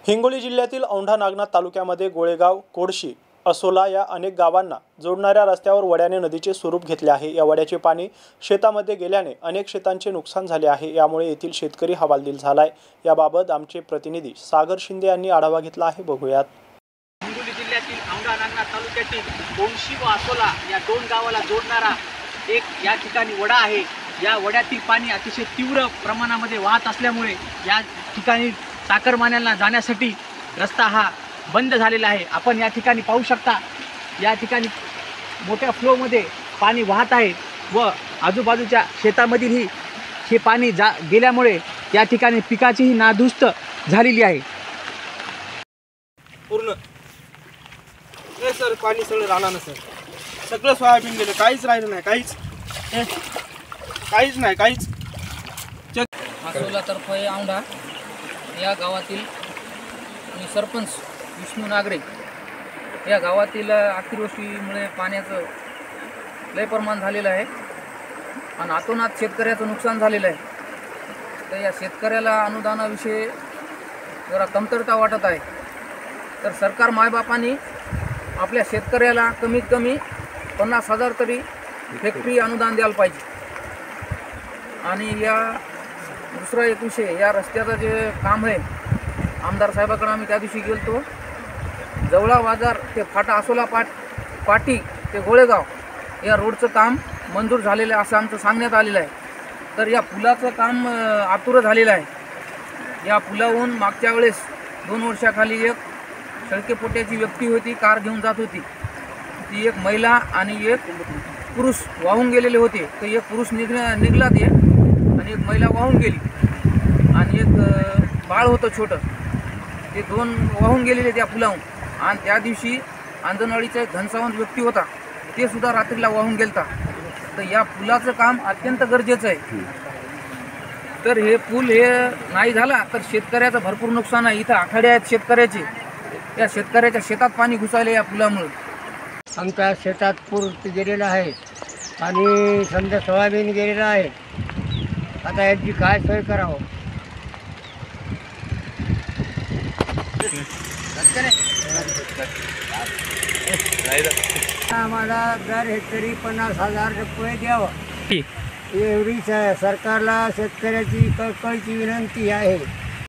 हिंगोली जिल्ह्यातील औंढा नागनाथ तालुक्यामध्ये गोळेगाव, कोडशी, असोला या अनेक गावांना जोडणाऱ्या रस्त्यावर वड्याने नदीचे स्वरूप घेतले आहे। या वड्याचे पाणी शेतामध्ये गेल्याने अनेक शेतांचे नुकसान झाले आहे। यामुळे येथील शेतकरी हवालदिल झालाय। याबाबत आमचे प्रतिनिधी सागर शिंदे यांनी आढावा घेतला आहे। बघूयात। हिंगोली जिल्ह्यातील औंढा नागनाथ तालुक्यातील कोडशी व असोला या दोन गावाला जोडणारा एक या ठिकाणी वडा आहे। या वड्यातील पाणी अतिशय तीव्र प्रमाणामध्ये वाहत असल्यामुळे या ठिकाणी चाकरमान्यांना जाण्यासाठी रस्ता हा बंद झालेला आहे। आपण या ठिकाणी पाहू शकता, या ठिकाणी मोठ्या फ्लोमध्ये पाणी वाहत आहे व आजूबाजूच्या शेतामधील हे पाणी गेल्यामुळे या ठिकाणी पिकाचीही नादुरुस्त झालेली आहे। पूर्ण नाही सर, पाणी सगळं राहणार ना सर, सगळं सोयाबीन गेलं, काहीच राहिलं नाही, काहीच नाही। असोला तर्फे औंढा या गावातील मी सरपंच विष्णू नागरे। या गावातील अतिवृष्टीमुळे पाण्याचं लय प्रमाण झालेलं आहे आणि अतोनात शेतकऱ्याचं नुकसान झालेलं आहे। तर या शेतकऱ्याला अनुदानाविषयी जरा कमतरता वाटत आहे। तर सरकार मायबापांनी आपल्या शेतकऱ्याला कमीत कमी 50,000 तरी हेक्टरी अनुदान द्यायला पाहिजे। आणि या दुसरा एक विषय, या रस्त्याचं जे काम आहे, आमदार साहेबाकडे आम्ही त्या दिवशी गेलतो, जवळा बाजार ते फाटा असोला पाटी ते गोळेगाव या रोडचं काम मंजूर झालेलं आहे असं आमचं सांगण्यात आलेलं आहे। तर या पुलाचं काम अपुरं झालेलं आहे। या पुलावरून मागच्या वेळेस 2 वर्षाखाली एक सळकेपोट्याची व्यक्ती होती, कार घेऊन जात होती, ती एक महिला आणि एक पुरुष वाहून गेलेले होते। तर एक पुरुष निघला ते आणि एक महिला वाहून गेली आणि एक बाळ होतं छोटं, ते 2 वाहून गेलेले त्या पुलावून। आणि त्या दिवशी अंजनवाडीचा एक घनसावंत व्यक्ती होता, ते सुद्धा रात्रीला वाहून गेलता। तर या पुलाचं काम अत्यंत गरजेचं आहे। तर हे पूल हे नाही झाला तर शेतकऱ्याचं भरपूर नुकसान आहे। इथं आखाडे आहेत शेतकऱ्याचे, या शेतकऱ्याच्या शेतात पाणी घुसायले या पुलामुळे। आमच्या शेतात पूर गेलेला आहे आणि समजा सोयाबीन गेलेलं आहे। आता याची काय सोय करावं? आम्हाला दर हेक्टरी 50,000 रुपये द्यावं, एवढी सरकारला शेतकऱ्याची कळकळीची विनंती आहे।